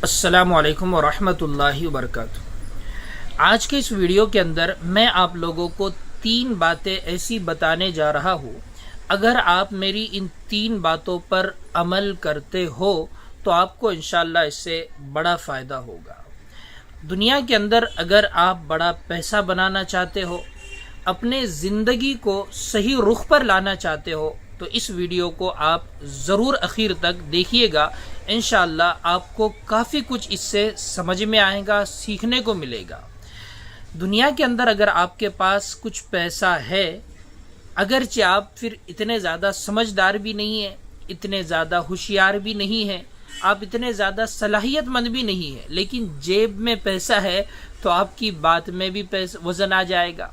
السلام علیکم ورحمۃ اللہ وبرکاتہ۔ آج کے اس ویڈیو کے اندر میں آپ لوگوں کو 3 باتیں ایسی بتانے جا رہا ہوں، اگر آپ میری ان 3 باتوں پر عمل کرتے ہو تو آپ کو انشاءاللہ اس سے بڑا فائدہ ہوگا۔ دنیا کے اندر اگر آپ بڑا پیسہ بنانا چاہتے ہو، اپنے زندگی کو صحیح رخ پر لانا چاہتے ہو تو اس ویڈیو کو آپ ضرور اخیر تک دیکھیے گا۔ انشاءاللہ آپ کو کافی کچھ اس سے سمجھ میں آئے گا، سیکھنے کو ملے گا۔ دنیا کے اندر اگر آپ کے پاس کچھ پیسہ ہے، اگرچہ آپ پھر اتنے زیادہ سمجھدار بھی نہیں ہیں، اتنے زیادہ ہوشیار بھی نہیں ہیں، آپ اتنے زیادہ صلاحیت مند بھی نہیں ہیں، لیکن جیب میں پیسہ ہے تو آپ کی بات میں بھی وزن آ جائے گا،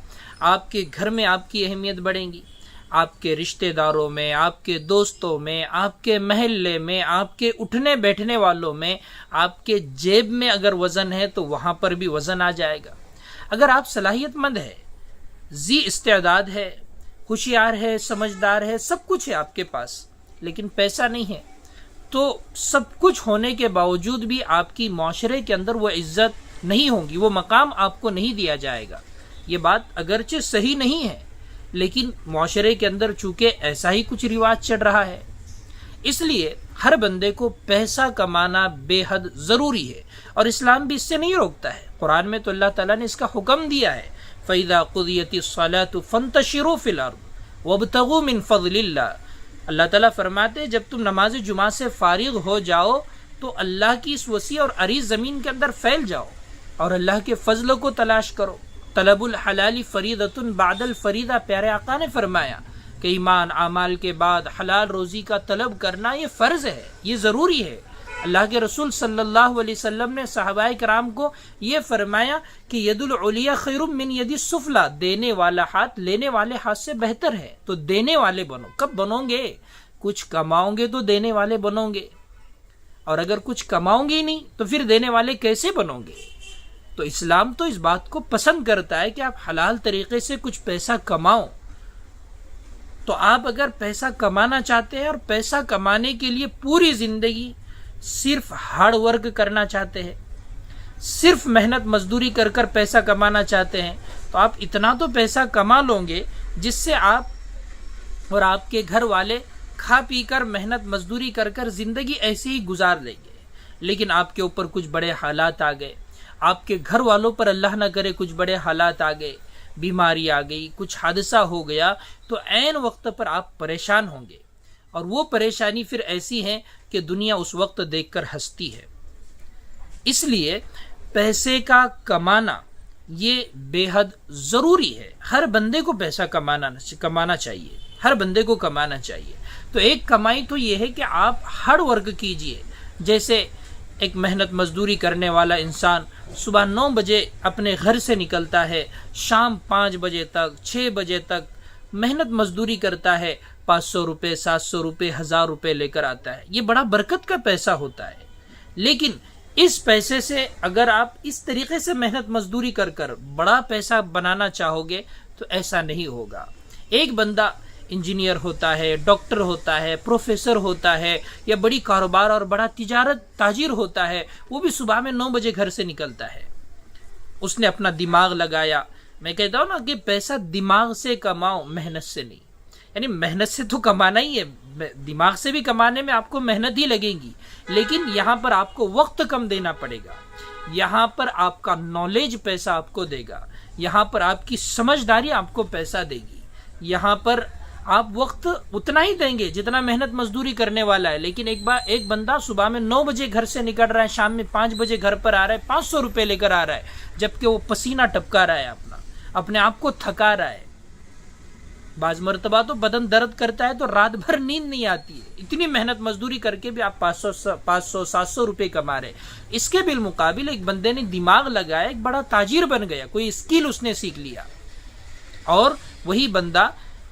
آپ کے گھر میں آپ کی اہمیت بڑھے گی، آپ کے رشتہ داروں میں، آپ کے دوستوں میں، آپ کے محلے میں، آپ کے اٹھنے بیٹھنے والوں میں، آپ کے جیب میں اگر وزن ہے تو وہاں پر بھی وزن آ جائے گا۔ اگر آپ صلاحیت مند ہے، ذی استعداد ہے، ہوشیار ہے، سمجھدار ہے، سب کچھ ہے آپ کے پاس، لیکن پیسہ نہیں ہے، تو سب کچھ ہونے کے باوجود بھی آپ کی معاشرے کے اندر وہ عزت نہیں ہوگی، وہ مقام آپ کو نہیں دیا جائے گا۔ یہ بات اگرچہ صحیح نہیں ہے، لیکن معاشرے کے اندر چونکہ ایسا ہی کچھ رواج چل رہا ہے، اس لیے ہر بندے کو پیسہ کمانا بے حد ضروری ہے، اور اسلام بھی اس سے نہیں روکتا ہے۔ قرآن میں تو اللہ تعالیٰ نے اس کا حکم دیا ہے، فَإِذَا قُضِيَتِ الصَّلَاةُ فَانتَشِرُوا فِي الْأَرْضِ وَابْتَغُوا مِن فَضْلِ اللَّهِ۔ اللہ تعالیٰ فرماتے جب تم نماز جمعہ سے فارغ ہو جاؤ تو اللہ کی اس وسیع اور عریض زمین کے اندر پھیل جاؤ اور اللہ کے فضل کو تلاش کرو۔ طلب الحلال فریضۃ بعد الفریضہ، پیارے آقا نے فرمایا کہ ایمان اعمال کے بعد حلال روزی کا طلب کرنا یہ فرض ہے، یہ ضروری ہے۔ اللہ کے رسول صلی اللہ علیہ وسلم نے صحابہ کرام کو یہ فرمایا کہ ید العلیٰ خیر من ید السفلی، دینے والا ہاتھ لینے والے ہاتھ سے بہتر ہے، تو دینے والے بنو۔ کب بنو گے؟ کچھ کماؤ گے تو دینے والے بنو گے، اور اگر کچھ کماؤ گے ہی نہیں تو پھر دینے والے کیسے بنو گے؟ تو اسلام تو اس بات کو پسند کرتا ہے کہ آپ حلال طریقے سے کچھ پیسہ کماؤ۔ تو آپ اگر پیسہ کمانا چاہتے ہیں اور پیسہ کمانے کے لیے پوری زندگی صرف ہارڈ ورک کرنا چاہتے ہیں، صرف محنت مزدوری کر کر پیسہ کمانا چاہتے ہیں، تو آپ اتنا تو پیسہ کما لو گے جس سے آپ اور آپ کے گھر والے کھا پی کر محنت مزدوری کر کر زندگی ایسے ہی گزار لیں گے۔ لیکن آپ کے اوپر کچھ بڑے حالات آ گئے، آپ کے گھر والوں پر اللہ نہ کرے کچھ بڑے حالات آ گئے، بیماری آ گئی، کچھ حادثہ ہو گیا، تو عین وقت پر آپ پریشان ہوں گے، اور وہ پریشانی پھر ایسی ہے کہ دنیا اس وقت دیکھ کر ہنستی ہے۔ اس لیے پیسے کا کمانا یہ بے حد ضروری ہے، ہر بندے کو پیسہ کمانا چاہیے، ہر بندے کو کمانا چاہیے۔ تو ایک کمائی تو یہ ہے کہ آپ ہارڈ ورک کیجئے، جیسے ایک محنت مزدوری کرنے والا انسان صبح 9 بجے اپنے گھر سے نکلتا ہے، شام 5 بجے تک 6 بجے تک محنت مزدوری کرتا ہے، 500 روپے 700 روپے 1000 روپے لے کر آتا ہے، یہ بڑا برکت کا پیسہ ہوتا ہے۔ لیکن اس پیسے سے اگر آپ اس طریقے سے محنت مزدوری کر کر بڑا پیسہ بنانا چاہو گے تو ایسا نہیں ہوگا۔ ایک بندہ انجینئر ہوتا ہے، ڈاکٹر ہوتا ہے، پروفیسر ہوتا ہے، یا بڑی کاروبار اور بڑا تاجر ہوتا ہے، وہ بھی صبح میں 9 بجے گھر سے نکلتا ہے، اس نے اپنا دماغ لگایا۔ میں کہتا ہوں نا کہ پیسہ دماغ سے کماؤ، محنت سے نہیں، یعنی محنت سے تو کمانا ہی ہے، دماغ سے بھی کمانے میں آپ کو محنت ہی لگے گی، لیکن یہاں پر آپ کو وقت کم دینا پڑے گا، یہاں پر آپ کا نالج پیسہ آپ کو دے گا، یہاں پر آپ کی سمجھداری آپ کو پیسہ دے گی، یہاں پر آپ وقت اتنا ہی دیں گے جتنا محنت مزدوری کرنے والا ہے۔ لیکن ایک بندہ صبح میں 9 بجے گھر سے نکل رہا ہے، شام میں 5 بجے گھر پر آ رہا ہے، 500 روپے لے کر آ رہا ہے، جبکہ وہ پسینہ ٹپکا رہا ہے، اپنے آپ کو تھکا رہا ہے، بعض مرتبہ تو بدن درد کرتا ہے تو رات بھر نیند نہیں آتی ہے، اتنی محنت مزدوری کر کے بھی آپ 500 700 روپے کما رہے۔ اس کے بالمقابل ایک بندے نے دماغ لگایا، ایک بڑا تاجر بن گیا، کوئی اسکل اس نے سیکھ لیا، اور وہی بندہ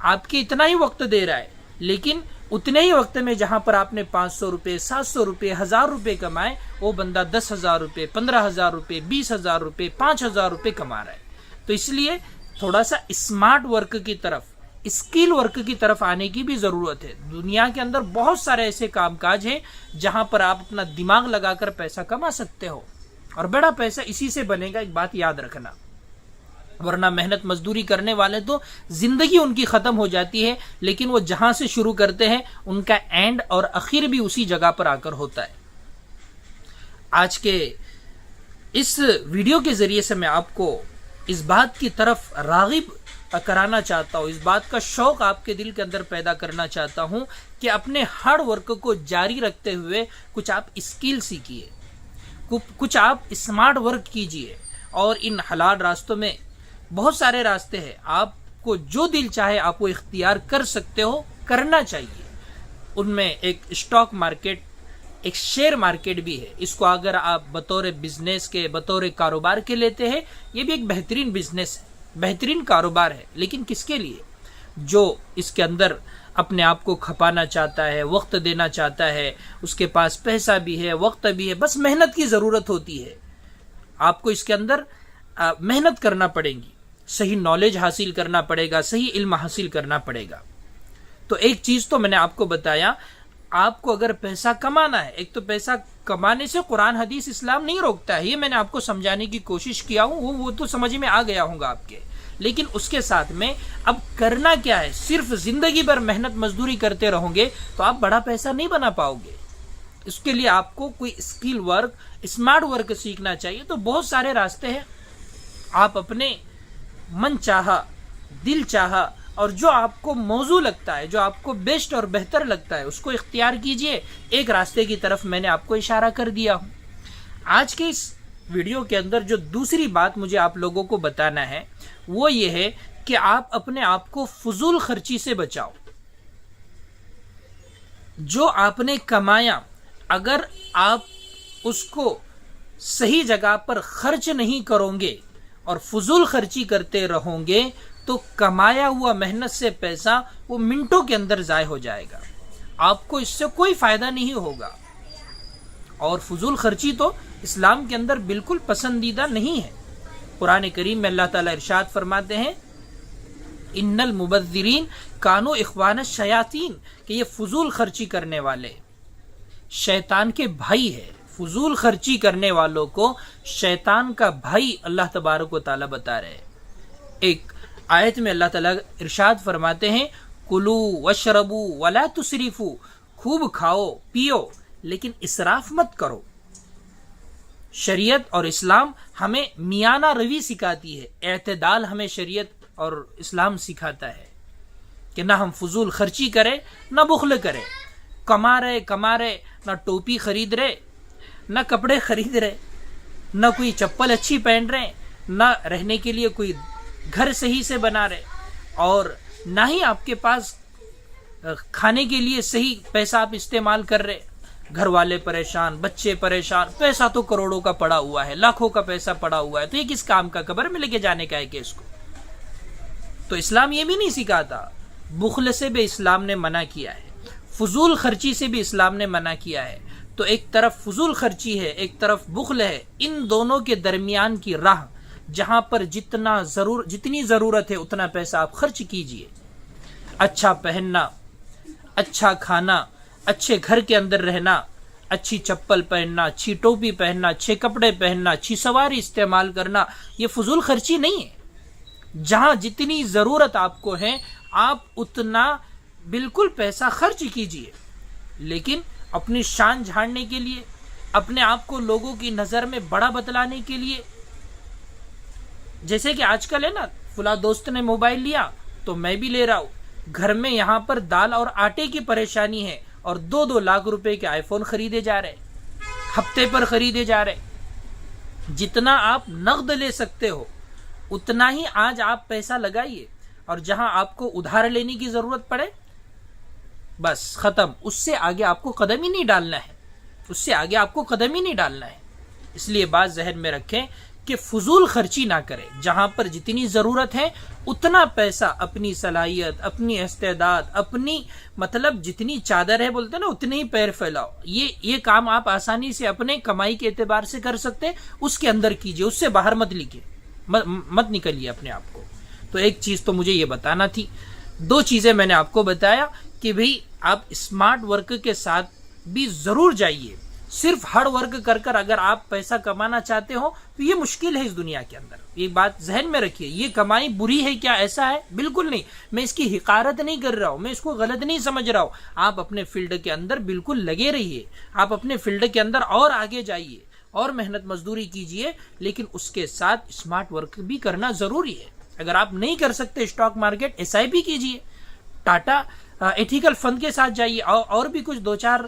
آپ کے اتنا ہی وقت دے رہا ہے، لیکن اتنے ہی وقت میں جہاں پر آپ نے 500 روپے 700 روپے 1000 روپے کمائے، وہ بندہ 10,000 روپے 15,000 روپے 20,000 روپے 5,000 روپے کما رہا ہے۔ تو اس لیے تھوڑا سا اسمارٹ ورک کی طرف، اسکل ورک کی طرف آنے کی بھی ضرورت ہے. دنیا کے اندر بہت سارے ایسے کام کاج ہیں جہاں پر آپ اپنا دماغ لگا کر پیسہ کما سکتے ہو اور بڑا پیسہ اسی سے بنے گا. ایک بات یاد رکھنا, ورنہ محنت مزدوری کرنے والے تو زندگی ان کی ختم ہو جاتی ہے, لیکن وہ جہاں سے شروع کرتے ہیں ان کا اینڈ اور اخیر بھی اسی جگہ پر آ کر ہوتا ہے. آج کے اس ویڈیو کے ذریعے سے میں آپ کو اس بات کی طرف راغب کرانا چاہتا ہوں, اس بات کا شوق آپ کے دل کے اندر پیدا کرنا چاہتا ہوں کہ اپنے ہارڈ ورک کو جاری رکھتے ہوئے کچھ آپ اسکل سیکھیے, کچھ آپ اسمارٹ ورک کیجئے. اور ان حلال راستوں میں بہت سارے راستے ہیں, آپ کو جو دل چاہے آپ وہ اختیار کر سکتے ہو, کرنا چاہیے. ان میں ایک اسٹاک مارکیٹ, ایک شیئر مارکیٹ بھی ہے. اس کو اگر آپ بطور بزنس کے, بطور کاروبار کے لیتے ہیں, یہ بھی ایک بہترین بزنس ہے, بہترین کاروبار ہے. لیکن کس کے لیے؟ جو اس کے اندر اپنے آپ کو کھپانا چاہتا ہے, وقت دینا چاہتا ہے, اس کے پاس پیسہ بھی ہے, وقت بھی ہے, بس محنت کی ضرورت ہوتی ہے. آپ کو اس کے اندر محنت کرنا پڑے گی, صحیح نالج حاصل کرنا پڑے گا, صحیح علم حاصل کرنا پڑے گا. تو ایک چیز تو میں نے آپ کو بتایا, آپ کو اگر پیسہ کمانا ہے, ایک تو پیسہ کمانے سے قرآن حدیث اسلام نہیں روکتا ہے, یہ میں نے آپ کو سمجھانے کی کوشش کیا ہوں, وہ تو سمجھ میں آ گیا ہوں گا آپ کے. لیکن اس کے ساتھ میں اب کرنا کیا ہے؟ صرف زندگی بھر محنت مزدوری کرتے رہو گے تو آپ بڑا پیسہ نہیں بنا پاؤ گے. اس کے لیے آپ کو کوئی اسکل ورک, اسمارٹ ورک سیکھنا چاہیے. تو بہت سارے راستے ہیں, آپ اپنے من چاہا, دل چاہا اور جو آپ کو موزوں لگتا ہے, جو آپ کو بیسٹ اور بہتر لگتا ہے, اس کو اختیار کیجئے. ایک راستے کی طرف میں نے آپ کو اشارہ کر دیا ہوں. آج کے اس ویڈیو کے اندر جو دوسری بات مجھے آپ لوگوں کو بتانا ہے وہ یہ ہے کہ آپ اپنے آپ کو فضول خرچی سے بچاؤ. جو آپ نے کمایا اگر آپ اس کو صحیح جگہ پر خرچ نہیں کرو گے اور فضول خرچی کرتے رہو گے تو کمایا ہوا محنت سے پیسہ وہ منٹوں کے اندر ضائع ہو جائے گا, آپ کو اس سے کوئی فائدہ نہیں ہوگا. اور فضول خرچی تو اسلام کے اندر بالکل پسندیدہ نہیں ہے. قرآن کریم میں اللہ تعالیٰ ارشاد فرماتے ہیں ان المبذرین کانوا اخوان الشیاطین, کہ یہ فضول خرچی کرنے والے شیطان کے بھائی ہے. فضول خرچی کرنے والوں کو شیطان کا بھائی اللہ تبارک و تعالیٰ بتا رہے ہیں. ایک آیت میں اللہ تعالیٰ ارشاد فرماتے ہیں کلوا واشربوا ولا تسرفوا, خوب کھاؤ پیو لیکن اسراف مت کرو. شریعت اور اسلام ہمیں میانہ روی سکھاتی ہے, اعتدال ہمیں شریعت اور اسلام سکھاتا ہے کہ نہ ہم فضول خرچی کریں نہ بخل کریں. کما رہے نہ ٹوپی خرید رہے, نہ کپڑے خرید رہے, نہ کوئی چپل اچھی پہن رہے, نہ رہنے کے لیے کوئی گھر صحیح سے بنا رہے, اور نہ ہی آپ کے پاس کھانے کے لیے صحیح پیسہ آپ استعمال کر رہے. گھر والے پریشان, بچے پریشان, پیسہ تو کروڑوں کا پڑا ہوا ہے, لاکھوں کا پیسہ پڑا ہوا ہے, تو یہ کس کام کا؟ قبر میں لے کے جانے کا ہے کہ اس کو. تو اسلام یہ بھی نہیں سکھاتا. بخل سے بھی اسلام نے منع کیا ہے, فضول خرچی سے بھی اسلام نے منع کیا ہے. تو ایک طرف فضول خرچی ہے, ایک طرف بخل ہے. ان دونوں کے درمیان کی راہ جہاں پر جتنی ضرورت ہے اتنا پیسہ آپ خرچ کیجئے. اچھا پہننا, اچھا کھانا, اچھے گھر کے اندر رہنا, اچھی چپل پہننا, اچھی ٹوپی پہننا, اچھے کپڑے پہننا, اچھی سواری استعمال کرنا, یہ فضول خرچی نہیں ہے. جہاں جتنی ضرورت آپ کو ہے آپ اتنا بالکل پیسہ خرچ کیجئے. لیکن اپنی شان جھاڑنے کے لیے, اپنے آپ کو لوگوں کی نظر میں بڑا بتلانے کے لیے, جیسے کہ آج کل ہے نا, فلاں دوست نے موبائل لیا تو میں بھی لے رہا ہوں. گھر میں یہاں پر دال اور آٹے کی پریشانی ہے اور 2-2 لاکھ روپے کے آئی فون خریدے جا رہے, ہفتے پر خریدے جا رہے. جتنا آپ نقد لے سکتے ہو اتنا ہی آج آپ پیسہ لگائیے, اور جہاں آپ کو ادھار لینے کی ضرورت پڑے بس ختم, اس سے آگے آپ کو قدم ہی نہیں ڈالنا ہے, اس سے آگے آپ کو قدم ہی نہیں ڈالنا ہے. اس لیے بات ذہن میں رکھیں کہ فضول خرچی نہ کریں. جہاں پر جتنی ضرورت ہے اتنا پیسہ اپنی صلاحیت, اپنی استعداد, اپنی مطلب جتنی چادر ہے بولتے ہیں نا اتنے ہی پیر پھیلاؤ. یہ کام آپ آسانی سے اپنے کمائی کے اعتبار سے کر سکتے, اس کے اندر کیجئے, اس سے باہر مت نکلیے, مت نکلیے اپنے آپ کو. تو ایک چیز تو مجھے یہ بتانا تھی. دو چیزیں میں نے آپ کو بتایا کہ بھئی آپ اسمارٹ ورک کے ساتھ بھی ضرور جائیے. صرف ہارڈ ورک کر کر اگر آپ پیسہ کمانا چاہتے ہو تو یہ مشکل ہے اس دنیا کے اندر. یہ بات ذہن میں رکھیے. یہ کمائی بری ہے کیا ایسا ہے؟ بالکل نہیں. میں اس کی حقارت نہیں کر رہا ہوں, میں اس کو غلط نہیں سمجھ رہا ہوں. آپ اپنے فیلڈ کے اندر بالکل لگے رہیے, آپ اپنے فیلڈ کے اندر اور آگے جائیے اور محنت مزدوری کیجئے, لیکن اس کے ساتھ اسمارٹ ورک بھی کرنا ضروری ہے. اگر آپ نہیں کر سکتے اسٹاک مارکیٹ, SIP کیجئے, ٹاٹا ایتھیکل فنڈ کے ساتھ جائیے, اور بھی کچھ دو چار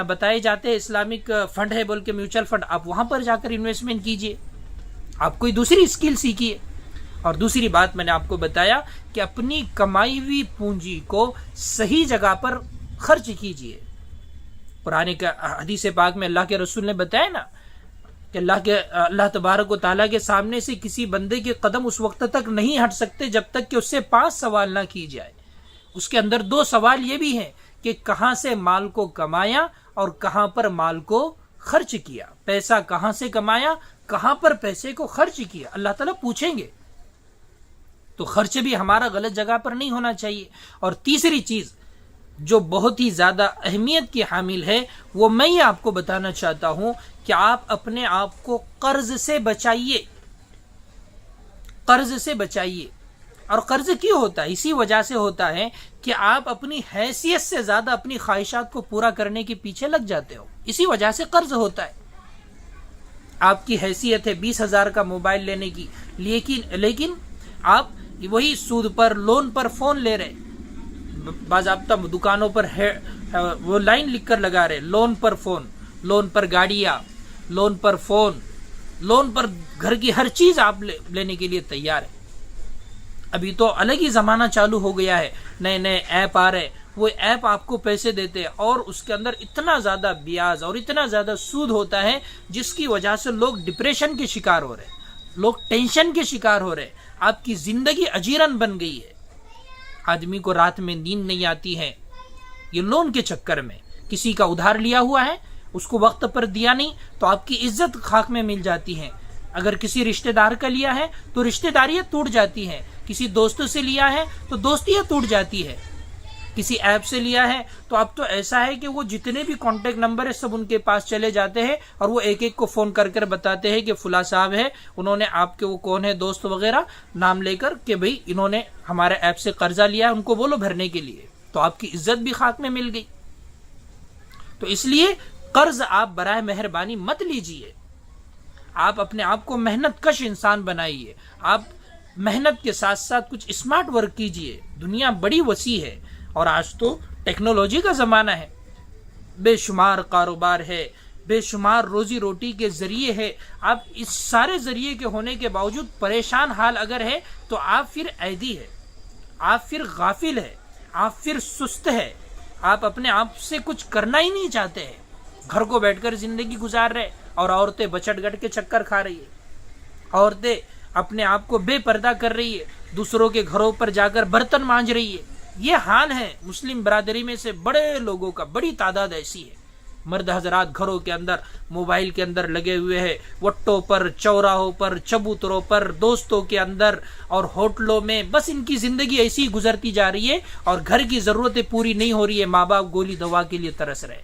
بتائے جاتے ہیں اسلامک فنڈ ہے بول کے, میوچل فنڈ, آپ وہاں پر جا کر انویسٹمنٹ کیجئے. آپ کوئی دوسری اسکل سیکھیے. اور دوسری بات میں نے آپ کو بتایا کہ اپنی کمائی ہوئی پونجی کو صحیح جگہ پر خرچ کیجئے. قرآن کا حدیث پاک میں اللہ کے رسول نے بتایا نا کہ اللہ تبارک و تعالیٰ کے سامنے سے کسی بندے کے قدم اس وقت تک نہیں ہٹ سکتے جب تک کہ اس سے 5 سوال نہ کی جائے. اس کے اندر 2 سوال یہ بھی ہیں کہ کہاں سے مال کو کمایا اور کہاں پر مال کو خرچ کیا. پیسہ کہاں سے کمایا, کہاں پر پیسے کو خرچ کیا, اللہ تعالیٰ پوچھیں گے. تو خرچ بھی ہمارا غلط جگہ پر نہیں ہونا چاہیے. اور تیسری چیز جو بہت ہی زیادہ اہمیت کی حامل ہے وہ میں یہ آپ کو بتانا چاہتا ہوں کہ آپ اپنے آپ کو قرض سے بچائیے. قرض سے بچائیے. اور قرض کیوں ہوتا ہے؟ اسی وجہ سے ہوتا ہے کہ آپ اپنی حیثیت سے زیادہ اپنی خواہشات کو پورا کرنے کے پیچھے لگ جاتے ہو. اسی وجہ سے قرض ہوتا ہے. آپ کی حیثیت ہے 20,000 کا موبائل لینے کی, لیکن آپ وہی سود پر, لون پر فون لے رہے. باضابطہ دکانوں پر وہ لائن لکھ کر لگا رہے, لون پر فون, لون پر گاڑیاں, لون پر فون, لون پر گھر کی ہر چیز آپ لینے کے لیے تیار ہے. ابھی تو الگ ہی زمانہ چالو ہو گیا ہے, نئے نئے ایپ آ رہے, وہ ایپ آپ کو پیسے دیتے ہیں اور اس کے اندر اتنا زیادہ بیاج اور اتنا زیادہ سود ہوتا ہے جس کی وجہ سے لوگ ڈپریشن کے شکار ہو رہے, لوگ ٹینشن کے شکار ہو رہے. آپ کی زندگی اجیرن بن گئی ہے. آدمی کو رات میں نیند نہیں آتی ہے یہ لون کے چکر میں. کسی کا ادھار لیا ہوا ہے, اس کو وقت پر دیا نہیں تو آپ کی عزت خاک میں مل جاتی ہے. اگر کسی رشتہ دار کا لیا ہے تو رشتہ داریاں ٹوٹ جاتی ہیں. کسی دوست سے لیا ہے تو دوستیاں ٹوٹ جاتی ہے. کسی ایپ سے لیا ہے تو اب تو ایسا ہے کہ وہ جتنے بھی کانٹیکٹ نمبر ہے سب ان کے پاس چلے جاتے ہیں اور وہ ایک ایک کو فون کر کر بتاتے ہیں کہ فلاں صاحب ہے, انہوں نے آپ کے وہ کون ہے دوست وغیرہ نام لے کر کہ بھئی انہوں نے ہمارے ایپ سے قرضہ لیا ہے, ان کو بولو بھرنے کے لیے. تو آپ کی عزت بھی خاک میں مل گئی. تو اس لیے قرض آپ برائے مہربانی مت لیجئے. آپ اپنے آپ کو محنت کش انسان بنائیے. آپ محنت کے ساتھ ساتھ کچھ اسمارٹ ورک کیجئے. دنیا بڑی وسیع ہے اور آج تو ٹیکنالوجی کا زمانہ ہے. بے شمار کاروبار ہے, بے شمار روزی روٹی کے ذریعے ہے. آپ اس سارے ذریعے کے ہونے کے باوجود پریشان حال اگر ہے تو آپ پھر عیدی ہے, آپ پھر غافل ہے, آپ پھر سست ہے. آپ اپنے آپ سے کچھ کرنا ہی نہیں چاہتے ہیں. گھر کو بیٹھ کر زندگی گزار رہے اور عورتیں بچٹ گٹ کے چکر کھا رہی ہے. عورتیں اپنے آپ کو بے پردہ کر رہی ہے, دوسروں کے گھروں پر جا کر برتن مانج رہی ہے. یہ حال ہے مسلم برادری میں سے بڑے لوگوں کا, بڑی تعداد ایسی ہے. مرد حضرات گھروں کے اندر موبائل کے اندر لگے ہوئے ہیں, وٹوں پر, چوراہوں پر, چبوتروں پر, دوستوں کے اندر اور ہوٹلوں میں. بس ان کی زندگی ایسی گزرتی جا رہی ہے اور گھر کی ضرورتیں پوری نہیں ہو رہی ہے. ماں باپ گولی دوا کے لیے ترس رہے,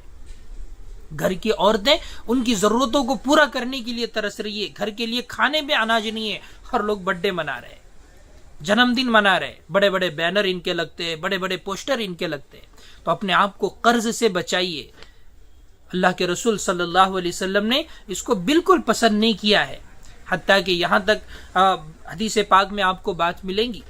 گھر کی عورتیں ان کی ضرورتوں کو پورا کرنے کے لیے ترس رہی ہے. گھر کے لیے کھانے میں اناج نہیں ہے. ہر لوگ برتھ ڈے منا رہے, جنم دن منا رہے, بڑے بڑے بینر ان کے لگتے ہیں, بڑے بڑے پوسٹر ان کے لگتے ہیں. تو اپنے آپ کو قرض سے بچائیے. اللہ کے رسول صلی اللہ علیہ وسلم نے اس کو بالکل پسند نہیں کیا ہے. حتیٰ کہ یہاں تک حدیث پاک میں آپ کو بات ملیں گی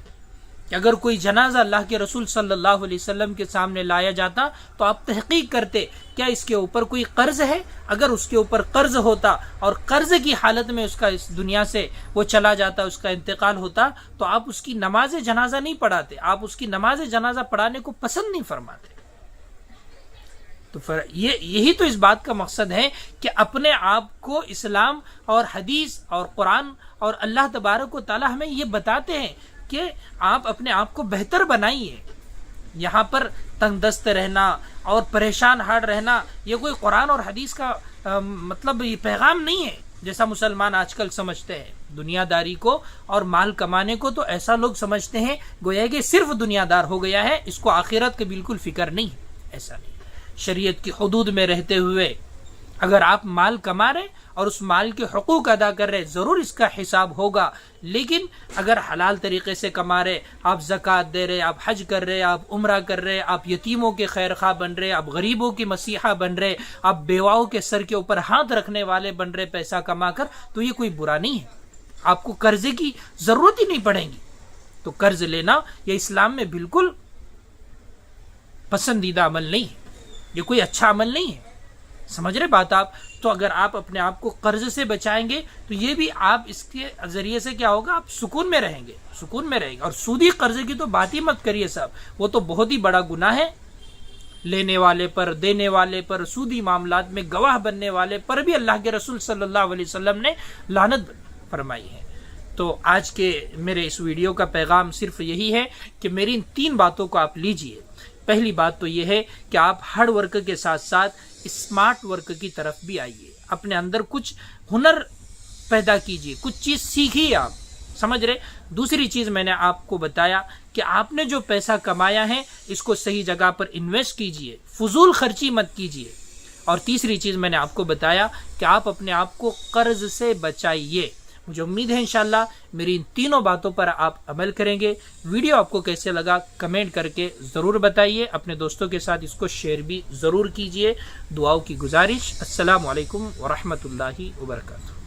کہ اگر کوئی جنازہ اللہ کے رسول صلی اللہ علیہ وسلم کے سامنے لایا جاتا تو آپ تحقیق کرتے کیا اس کے اوپر کوئی قرض ہے. اگر اس کے اوپر قرض ہوتا اور قرض کی حالت میں اس کا اس دنیا سے وہ چلا جاتا, اس کا انتقال ہوتا, تو آپ اس کی نماز جنازہ نہیں پڑھاتے, آپ اس کی نماز جنازہ پڑھانے کو پسند نہیں فرماتے. تو یہی تو اس بات کا مقصد ہے کہ اپنے آپ کو اسلام اور حدیث اور قرآن اور اللہ تبارک و تعالی ہمیں یہ بتاتے ہیں کہ آپ اپنے آپ کو بہتر بنائیے. یہاں پر تنگ دست رہنا اور پریشان حال رہنا یہ کوئی قرآن اور حدیث کا مطلب یہ پیغام نہیں ہے. جیسا مسلمان آج کل سمجھتے ہیں دنیا داری کو اور مال کمانے کو، تو ایسا لوگ سمجھتے ہیں گویا کہ صرف دنیا دار ہو گیا ہے، اس کو آخرت کی بالکل فکر نہیں ہے۔ ایسا نہیں، شریعت کی حدود میں رہتے ہوئے اگر آپ مال کما رہے اور اس مال کے حقوق ادا کر رہے، ضرور اس کا حساب ہوگا، لیکن اگر حلال طریقے سے کما رہے، آپ زکوٰۃ دے رہے، آپ حج کر رہے، آپ عمرہ کر رہے، آپ یتیموں کے خیر خواہ بن رہے، آپ غریبوں کی مسیحا بن رہے، آپ بیواؤں کے سر کے اوپر ہاتھ رکھنے والے بن رہے پیسہ کما کر، تو یہ کوئی برا نہیں ہے، آپ کو قرضے کی ضرورت ہی نہیں پڑے گی۔ تو قرض لینا یہ اسلام میں بالکل پسندیدہ عمل نہیں ہے، یہ کوئی اچھا عمل نہیں ہے، سمجھ رہے بات آپ؟ تو اگر آپ اپنے آپ کو قرض سے بچائیں گے تو یہ بھی آپ اس کے ذریعے سے کیا ہوگا، آپ سکون میں رہیں گے، سکون میں رہیں گے۔ اور سودی قرض کی تو بات ہی مت کریے صاحب، وہ تو بہت ہی بڑا گناہ ہے، لینے والے پر، دینے والے پر، سودی معاملات میں گواہ بننے والے پر بھی اللہ کے رسول صلی اللہ علیہ وسلم نے لعنت فرمائی ہے۔ تو آج کے میرے اس ویڈیو کا پیغام صرف یہی ہے کہ میری ان 3 باتوں کو آپ لیجئے۔ پہلی بات تو یہ ہے کہ آپ ہارڈ ورک کے ساتھ ساتھ اسمارٹ ورک کی طرف بھی آئیے، اپنے اندر کچھ ہنر پیدا کیجئے، کچھ چیز سیکھیے آپ، سمجھ رہے؟ دوسری چیز میں نے آپ کو بتایا کہ آپ نے جو پیسہ کمایا ہے اس کو صحیح جگہ پر انویسٹ کیجئے، فضول خرچی مت کیجئے۔ اور تیسری چیز میں نے آپ کو بتایا کہ آپ اپنے آپ کو قرض سے بچائیے۔ مجھے امید ہے انشاءاللہ میری ان تینوں باتوں پر آپ عمل کریں گے۔ ویڈیو آپ کو کیسے لگا کمنٹ کر کے ضرور بتائیے، اپنے دوستوں کے ساتھ اس کو شیئر بھی ضرور کیجئے۔ دعاؤں کی گزارش۔ السلام علیکم ورحمۃ اللہ وبرکاتہ۔